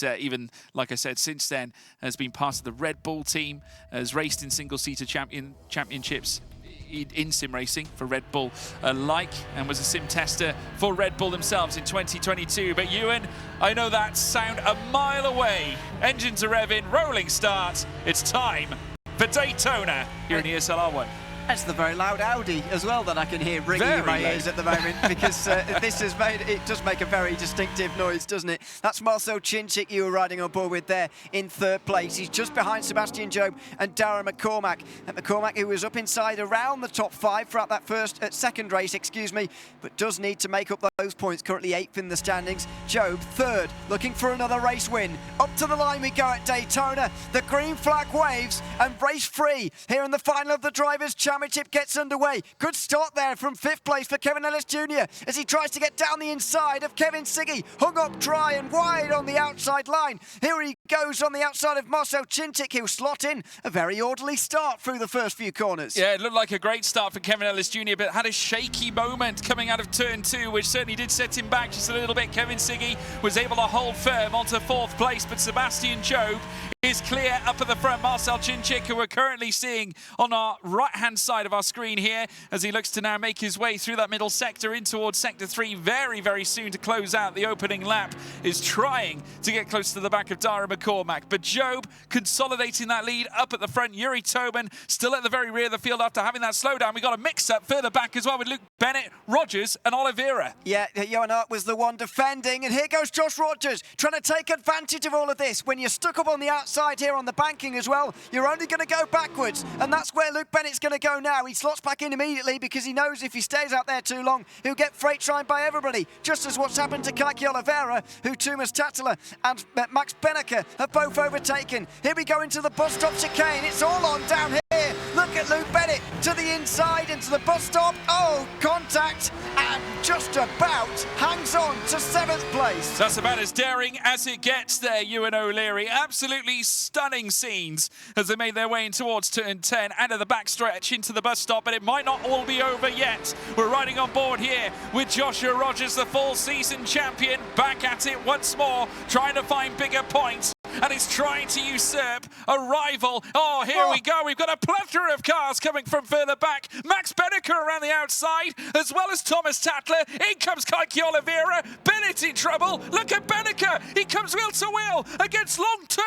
even, like I said, since then has been part of the Red Bull team, has raced in single-seater championships in sim racing for Red Bull alike, and was a sim tester for Red Bull themselves in 2022. But Ewan, I know that sound a mile away. Engines are revving, rolling start. It's time for Daytona here in ESL R1. That's the very loud Audi as well that I can hear ringing in my ears at the moment, because this has made, it does make a very distinctive noise, doesn't it? That's Marcel Chinchik you were riding on board with there in third place. He's just behind Sebastian Job and Darragh McCormack. McCormack, who was up inside around the top 5 throughout that second race, excuse me, but does need to make up those points, currently 8th in the standings. Job, 3rd, looking for another race win. Up to the line we go at Daytona. The green flag waves and race 3 here in the final of the Drivers' Championship gets underway. Good start there from 5th place for Kevin Ellis Jr. as he tries to get down the inside of Kevin Siggy, hung up dry and wide on the outside line. Here he goes on the outside of Marcel Chinchik, who'll slot in a very orderly start through the first few corners. Yeah, it looked like a great start for Kevin Ellis Jr., but had a shaky moment coming out of turn 2, which certainly did set him back just a little bit. Kevin Siggy was able to hold firm onto 4th place, but Sebastian Job is clear up at the front. Marcel Chinchik, who we're currently seeing on our right-hand side of our screen here, as he looks to now make his way through that middle sector in towards sector 3 very, very soon to close out the opening lap, is trying to get close to the back of Darragh McCormack. But Job consolidating that lead up at the front. Yuri Tobin still at the very rear of the field after having that slowdown. We got a mix-up further back as well with Luke Bennett, Rogers and Oliveira. Yeah, Johan Hart was the one defending, and here goes Josh Rogers trying to take advantage of all of this. When you're stuck up on the outside here on the banking as well, you're only going to go backwards, and that's where Luke Bennett's going to go now. He slots back in immediately because he knows if he stays out there too long, he'll get freight trained by everybody, just as what's happened to Kaki Oliveira, who Thomas Tattler and Max Benneker have both overtaken. Here we go into the bus stop chicane. It's all on down here. Look at Luke Bennett to the inside into the bus stop. Oh, contact, and just about hangs on to 7th place. That's about as daring as it gets there, Ewan O'Leary. Absolutely stunning scenes as they made their way in towards turn 10 and at the backstretch into the bus stop, but it might not all be over yet. We're riding on board here with Joshua Rogers, the full season champion, back at it once more, trying to find bigger points. And he's trying to usurp a rival. Oh, here we go. We've got a plethora of cars coming from further back. Max Benneker around the outside, as well as Thomas Tattler. In comes Kaki Oliveira. Bennett in trouble. Look at Benneker. He comes wheel to wheel against long-term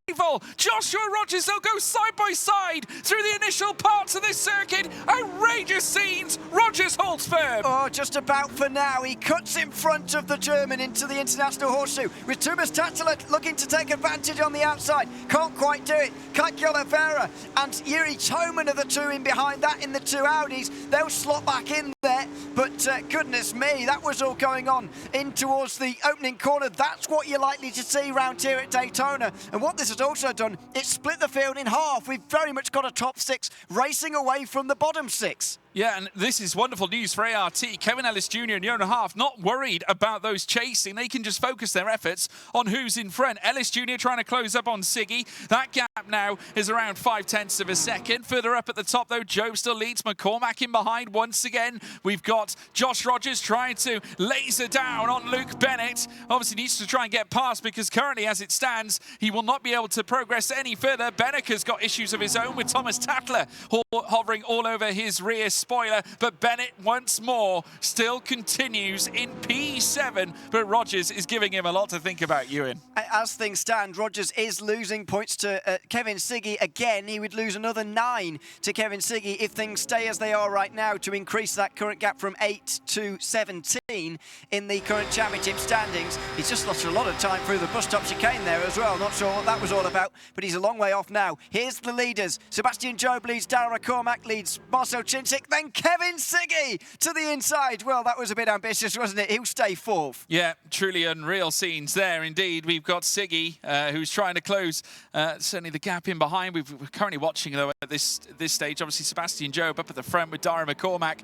rival Joshua Rogers. They'll go side by side through the initial parts of this circuit. Outrageous scenes. Rogers holds firm. Oh, just about for now. He cuts in front of the German into the International Horseshoe, with Thomas Tattler looking to take advantage on the outside. Can't quite do it. Kaki Oliveira and Yuri Toman are the two in behind that in the 2 Audis. They'll slot back in there, but goodness me, that was all going on in towards the opening corner. That's what you're likely to see round here at Daytona. And what this has also done, it's split the field in half. We've very much got a top 6 racing away from the bottom 6. Yeah, and this is wonderful news for ART. Kevin Ellis Jr. and Johan Hart not worried about those chasing. They can just focus their efforts on who's in front. Ellis Jr. trying to close up on Siggy. That gap now is around 0.5 of a second. Further up at the top, though, Job still leads. McCormack in behind once again. We've got Josh Rogers trying to laser down on Luke Bennett. Obviously needs to try and get past, because currently, as it stands, he will not be able to progress any further. Benneker's got issues of his own, with Thomas Tattler hovering all over his rear spoiler, but Bennett once more still continues in P7, but Rogers is giving him a lot to think about, Ewan. As things stand, Rogers is losing points to Kevin Siggy again. He would lose another 9 to Kevin Siggy if things stay as they are right now, to increase that current gap from 8 to 17 in the current championship standings. He's just lost a lot of time through the bus stop chicane there as well. Not sure what that was all about, but he's a long way off now. Here's the leaders. Sebastian Job leads, Darragh McCormack leads, Marcel Chinchik, then Kevin Siggy to the inside. Well, that was a bit ambitious, wasn't it? He'll stay 4th. Yeah, truly unreal scenes there indeed. We've got Siggy, who's trying to close certainly the gap in behind. We're currently watching, though, at this stage, obviously Sebastian Job up at the front with Darragh McCormack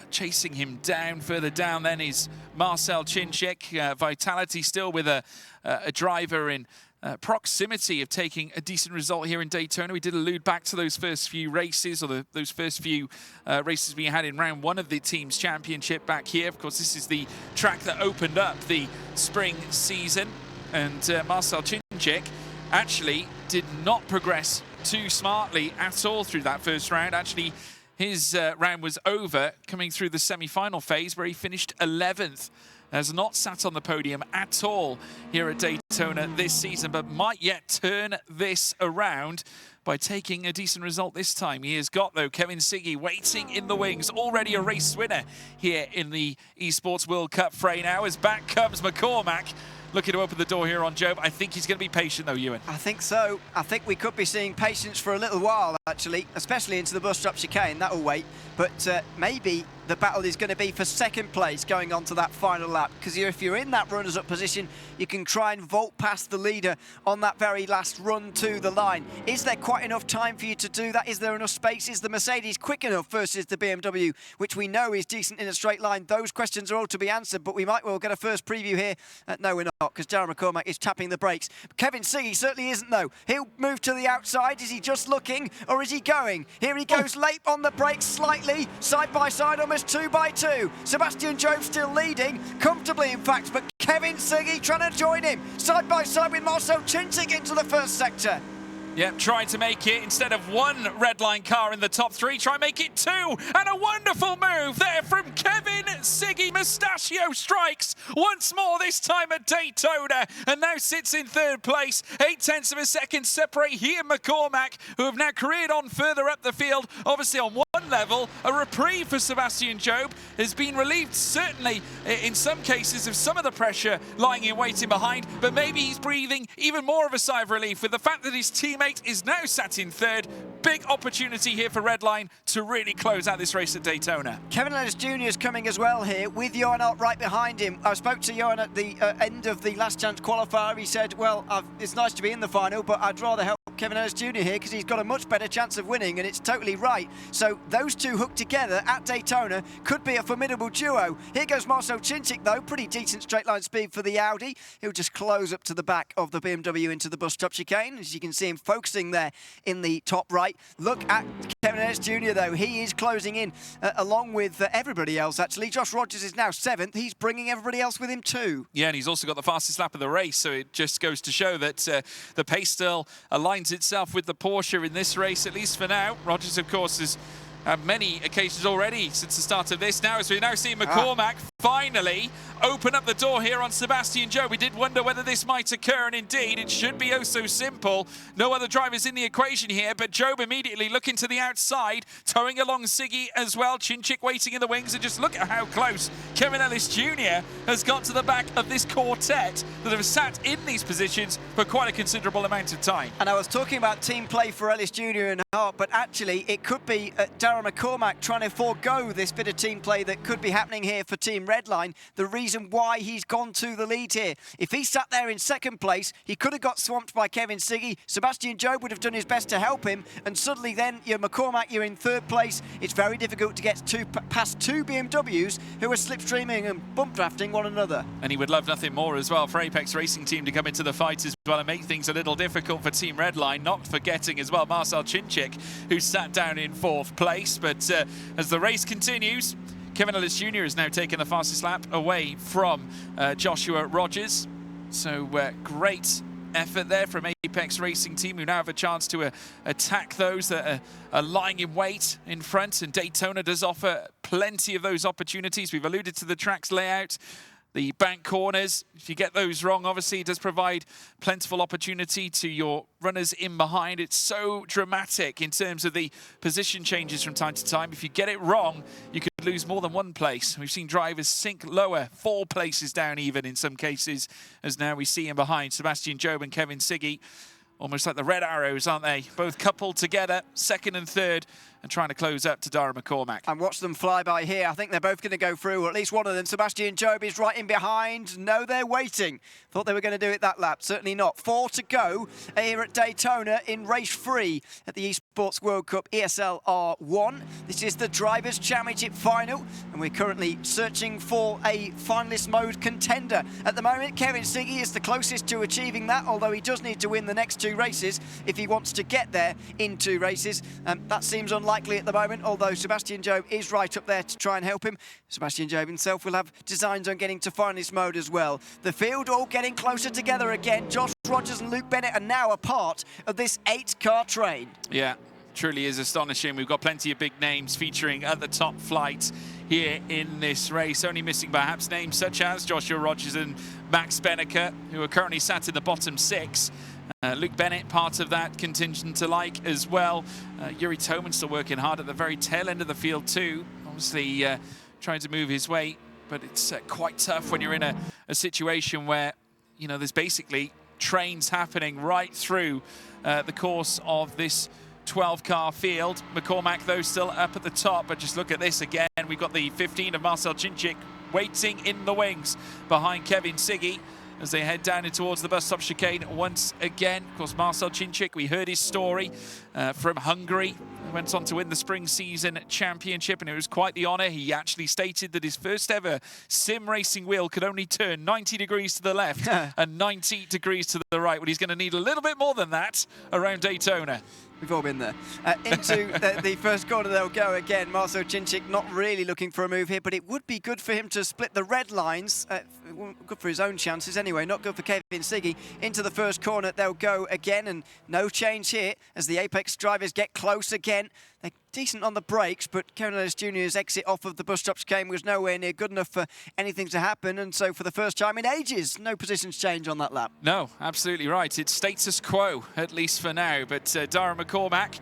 chasing him down. Further down then is Marcel Chinchik. Vitality still with a driver in proximity of taking a decent result here in Daytona. We did allude back to those first few races, or those first few races we had in round 1 of the team's championship back here. Of course, this is the track that opened up the spring season. And Marcel Chinchik actually did not progress too smartly at all through that first round. Actually, his round was over coming through the semi-final phase where he finished 11th. Has not sat on the podium at all here at Daytona this season, but might yet turn this around by taking a decent result this time. He has got, though, Kevin Siggy waiting in the wings, already a race winner here in the Esports World Cup fray now, as back comes McCormack. Looking to open the door here on Job. I think he's going to be patient, though, Ewan. I think so. I think we could be seeing patience for a little while, actually, especially into the bus stop chicane. That'll wait. But maybe the battle is going to be for second place going on to that final lap. Because if you're in that runners-up position, you can try and vault past the leader on that very last run to the line. Is there quite enough time for you to do that? Is there enough space? Is the Mercedes quick enough versus the BMW, which we know is decent in a straight line? Those questions are all to be answered, but we might well get a first preview here. No, we're not, because Darren McCormack is tapping the brakes. Kevin Siggy certainly isn't, though. He'll move to the outside. Is he just looking, or is he going? Here he goes, late on the brakes slightly, side by side, almost 2 by 2. Sebastian Job still leading, comfortably in fact, but Kevin Siggy trying to join him, side by side with Marcel Chinchik into the first sector. Yep, trying to make it, instead of one red line car in the top 3, try and make it 2. And a wonderful move there from Kevin Siggy. Mustachio strikes once more, this time at Daytona, and now sits in 3rd place. 0.8 of a second separate he and McCormack, who have now careered on further up the field. Obviously on one level, a reprieve for Sebastian Job has been relieved, certainly in some cases, of some of the pressure lying in waiting behind, but maybe he's breathing even more of a sigh of relief with the fact that his teammate is now sat in 3rd. Big opportunity here for Redline to really close out this race at Daytona. Kevin Ellis Jr. is coming as well here, with Johan Alt right behind him. I spoke to Johan at the end of the last chance qualifier. He said, well, it's nice to be in the final, but I'd rather help Kevin Ellis Jr. here because he's got a much better chance of winning, and it's totally right. So those two hooked together at Daytona could be a formidable duo. Here goes Marcel Chinchik, though. Pretty decent straight line speed for the Audi. He'll just close up to the back of the BMW into the bus stop chicane. As you can see him focusing there in the top right. Look at Kevin Ellis Jr. though. He is closing in along with everybody else, actually. Josh Rogers is now 7th. He's bringing everybody else with him too. Yeah, and he's also got the fastest lap of the race, so it just goes to show that the pace still aligns itself with the Porsche in this race, at least for now. Rogers, of course, has had many occasions already since the start of this now, as we now see McCormack finally open up the door here on Sebastian Job. We did wonder whether this might occur, and indeed it should be oh so simple. No other drivers in the equation here, but Job immediately looking to the outside, towing along Siggy as well. Chinchik waiting in the wings, and just look at how close Kevin Ellis Jr. has got to the back of this quartet that have sat in these positions for quite a considerable amount of time. And I was talking about team play for Ellis Jr. and Hart, but actually it could be Darren McCormack trying to forego this bit of team play that could be happening here for Team Redline. The reason why he's gone to the lead here. If he sat there in 2nd place, he could have got swamped by Kevin Siggy. Sebastian Job would have done his best to help him, and suddenly then you're McCormack, you're in 3rd place. It's very difficult to get past 2 BMWs who are slipstreaming and bump drafting one another. And he would love nothing more as well for Apex Racing Team to come into the fight as well and make things a little difficult for Team Redline, not forgetting as well Marcel Chinchik, who sat down in 4th place. But as the race continues, Kevin Ellis Jr. has now taken the fastest lap away from Joshua Rogers. So great effort there from Apex Racing Team, who now have a chance to attack those that are lying in wait in front. And Daytona does offer plenty of those opportunities. We've alluded to the track's layout. The bank corners, if you get those wrong, obviously it does provide plentiful opportunity to your runners in behind. It's so dramatic in terms of the position changes from time to time. If you get it wrong, you could lose more than 1 place. We've seen drivers sink lower, 4 places down even in some cases, as now we see him behind Sebastian Job and Kevin Siggy. Almost like the red arrows, aren't they? Both coupled together, 2nd and 3rd, and trying to close up to Darren McCormack. And watch them fly by here. I think they're both going to go through, or at least one of them. Sebastian Job is right in behind. No, they're waiting. Thought they were going to do it that lap. Certainly not. 4 to go here at Daytona in race 3 at the Esports World Cup ESL R1. This is the Drivers' Championship final, and we're currently searching for a finalist mode contender. At the moment, Kevin Siggy is the closest to achieving that, although he does need to win the next 2 races if he wants to get there in 2 races. That seems unlikely unlikely at the moment, although Sebastian Job is right up there to try and help him. Sebastian Job himself will have designs on getting to finalist mode as well. The field all getting closer together again. Josh Rogers and Luke Bennett are now a part of this 8-car train. Yeah, truly is astonishing. We've got plenty of big names featuring at the top flight here in this race, only missing perhaps names such as Joshua Rogers and Max Benneker, who are currently sat in the bottom 6. Luke Bennett, part of that contingent alike as well. Yuri Toman still working hard at the very tail end of the field too. Obviously trying to move his way, but it's quite tough when you're in a situation where, you know, there's basically trains happening right through the course of this 12-car field. McCormack, though, still up at the top, but just look at this again. We've got the 15 of Marcel Cinčić waiting in the wings behind Kevin Siggy as they head down in towards the bus stop chicane once again. Of course, Marcel Cinčić, we heard his story from Hungary. He went on to win the Spring Season Championship, and it was quite the honour. He actually stated that his first ever sim racing wheel could only turn 90 degrees to the left and 90 degrees to the right. Well, he's going to need a little bit more than that around Daytona. We've all been there. Into the first corner they'll go again. Marcel Cinčić not really looking for a move here, but it would be good for him to split the red lines. Good for his own chances anyway, not good for Kevin Siggy. Into the first corner they'll go again, and no change here as the Apex drivers get close again. They're decent on the brakes, but Kevin Ellis Jr.'s exit off of the bus stop chicane was nowhere near good enough for anything to happen, and so for the first time in ages, no positions change on that lap. No, absolutely right. It's status quo, at least for now, but Darren McCormack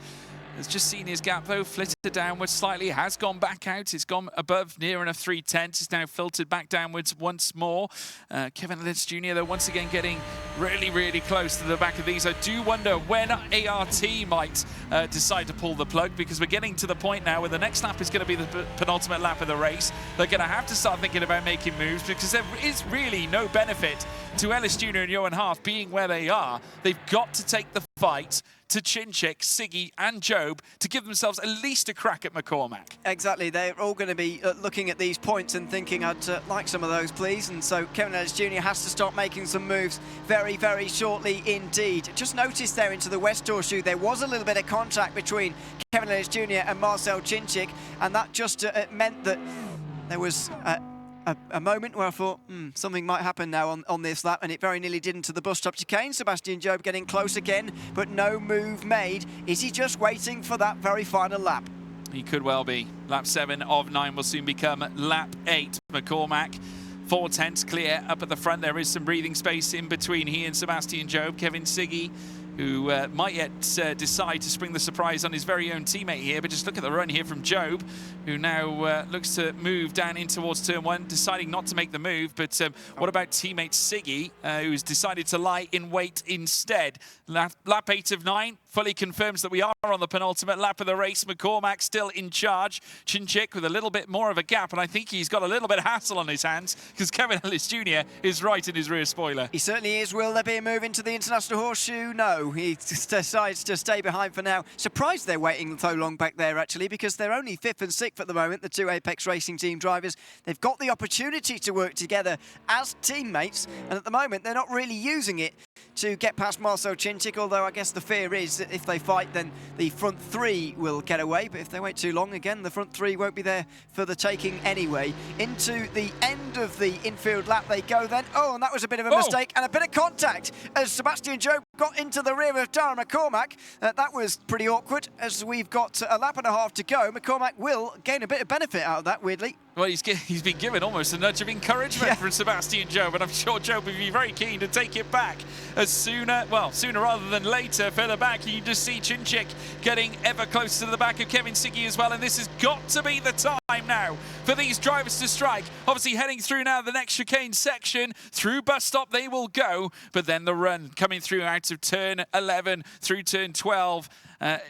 has just seen his gap, though, flitted downwards slightly, has gone back out. It's gone above near enough 3/10. It's now filtered back downwards once more. Kevin Ellis Jr., though, once again getting really, really close to the back of these. I do wonder when ART might decide to pull the plug, because we're getting to the point now where the next lap is going to be the penultimate lap of the race. They're going to have to start thinking about making moves, because there is really no benefit to Ellis Jr. and Johan Haaf being where they are. They've got to take the fight to Cinčić, Siggy and Job to give themselves at least a crack at McCormack. Exactly, they're all going to be looking at these points and thinking, I'd like some of those, please. And so Kevin Ellis Jr. has to start making some moves very, very shortly indeed. Just noticed there into the West Horseshoe, there was a little bit of contact between Kevin Ellis Jr. and Marcel Cinčić, and that just meant that there was a moment where I thought, something might happen now on this lap, and it very nearly did into the bus stop chicane. Sebastian Job getting close again, but no move made. Is he just waiting for that very final lap? He could well be. Lap 7 of 9 will soon become lap 8. McCormack, 4/10 clear up at the front. There is some breathing space in between he and Sebastian Job. Kevin Siggy, who might yet decide to spring the surprise on his very own teammate here, but just look at the run here from Job, who now looks to move down in towards turn 1, deciding not to make the move. But what about teammate Siggy, who's decided to lie in wait instead? Lap 8 of 9 fully confirms that we are on the penultimate lap of the race. McCormack still in charge. Cinčić with a little bit more of a gap, and I think he's got a little bit of hassle on his hands, because Kevin Ellis Jr. is right in his rear spoiler. He certainly is. Will there be a move into the International Horseshoe? No, he decides to stay behind for now. Surprised they're waiting so long back there, actually, because they're only 5th and 6th at the moment, the two Apex Racing Team drivers. They've got the opportunity to work together as teammates, and at the moment they're not really using it to get past Marcel Cinčić, although I guess the fear is that if they fight, then the front 3 will get away, but if they wait too long, again, the front 3 won't be there for the taking anyway. Into the end of the infield lap they go then. Oh, and that was a bit of a mistake and a bit of contact as Sebastian Job got into the rear of Darren McCormack. That was pretty awkward, as we've got a lap and a half to go. McCormack will gain a bit of benefit out of that, weirdly. Well, he's been given almost a nudge of encouragement from Sebastian Job, and I'm sure Job would be very keen to take it back as sooner rather than later. Further back, you can just see Cinčić getting ever closer to the back of Kevin Siggy as well, and this has got to be the time now for these drivers to strike. Obviously heading through now the next chicane section. Through bus stop they will go, but then the run coming through out of turn 11 through turn 12,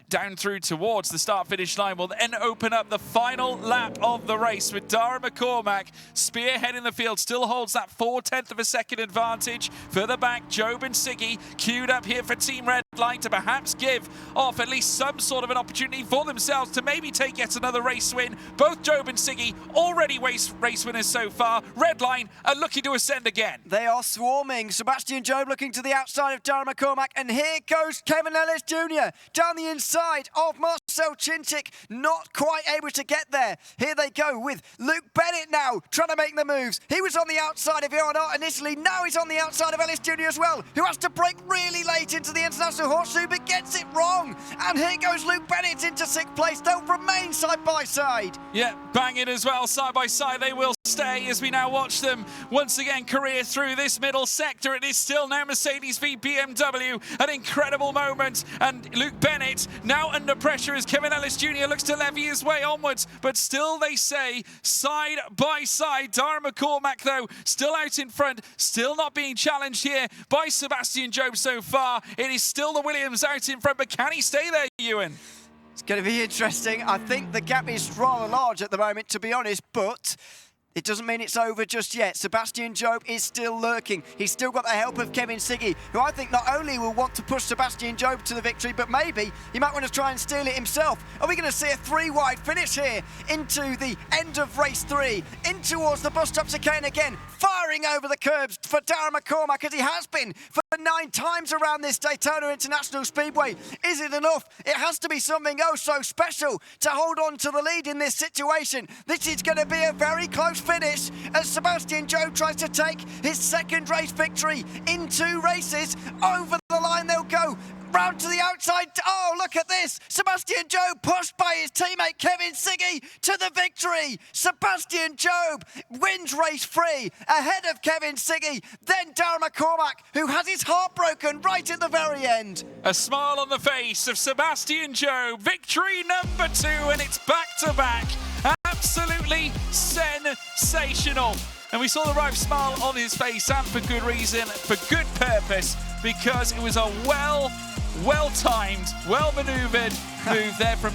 down through towards the start-finish line will then open up the final lap of the race, with Darren McCormack spearheading the field, still holds that 4/10 of a second advantage. Further back, Job and Siggy queued up here for Team Redline to perhaps give off at least some sort of an opportunity for themselves to maybe take yet another race win. Both Job and Siggy already race winners so far. Redline are looking to ascend again. They are swarming. Sebastian Job looking to the outside of Darren McCormack, and here goes Kevin Ellis Jr. down the inside of Marcel Chinchik, not quite able to get there. Here they go with Luke Bennett now, trying to make the moves. He was on the outside of Ioannot initially, now he's on the outside of Ellis Jr. as well, who has to break really late into the international horseshoe, but gets it wrong. And here goes Luke Bennett into 6th place. They'll remain side by side. Yeah, banging as well, side by side they will stay as we now watch them once again career through this middle sector. It is still now Mercedes v BMW, an incredible moment, and Luke Bennett now under pressure as Kevin Ellis Jr. looks to levy his way onwards, but still they say side by side. Dara McCormack though still out in front, still not being challenged here by Sebastian Job so far. It is still the Williams out in front, but can he stay there, Ewan? It's going to be interesting. I think the gap is rather large at the moment, to be honest, but it doesn't mean it's over just yet. Sebastian Job is still lurking. He's still got the help of Kevin Siggy, who I think not only will want to push Sebastian Job to the victory, but maybe he might want to try and steal it himself. Are we going to see a 3-wide finish here into the end of race 3, in towards the bus stop chicane again, firing over the curbs for Darren McCormack, as he has been for 9 times around this Daytona International Speedway. Is it enough? It has to be something oh so special to hold on to the lead in this situation. This is going to be a very close finish as Sebastian Job tries to take his 2nd race victory in 2 races. Over the line they'll go. Round to the outside. Oh, look at this. Sebastian Job pushed by his teammate Kevin Siggy to the victory. Sebastian Job wins race 3 ahead of Kevin Siggy. Then Darren McCormack, who has his heart broken right at the very end. A smile on the face of Sebastian Job. Victory number 2, and it's back-to-back. Absolutely sensational. And we saw the right smile on his face, and for good reason, for good purpose, because it was a well-timed, well-maneuvered move there from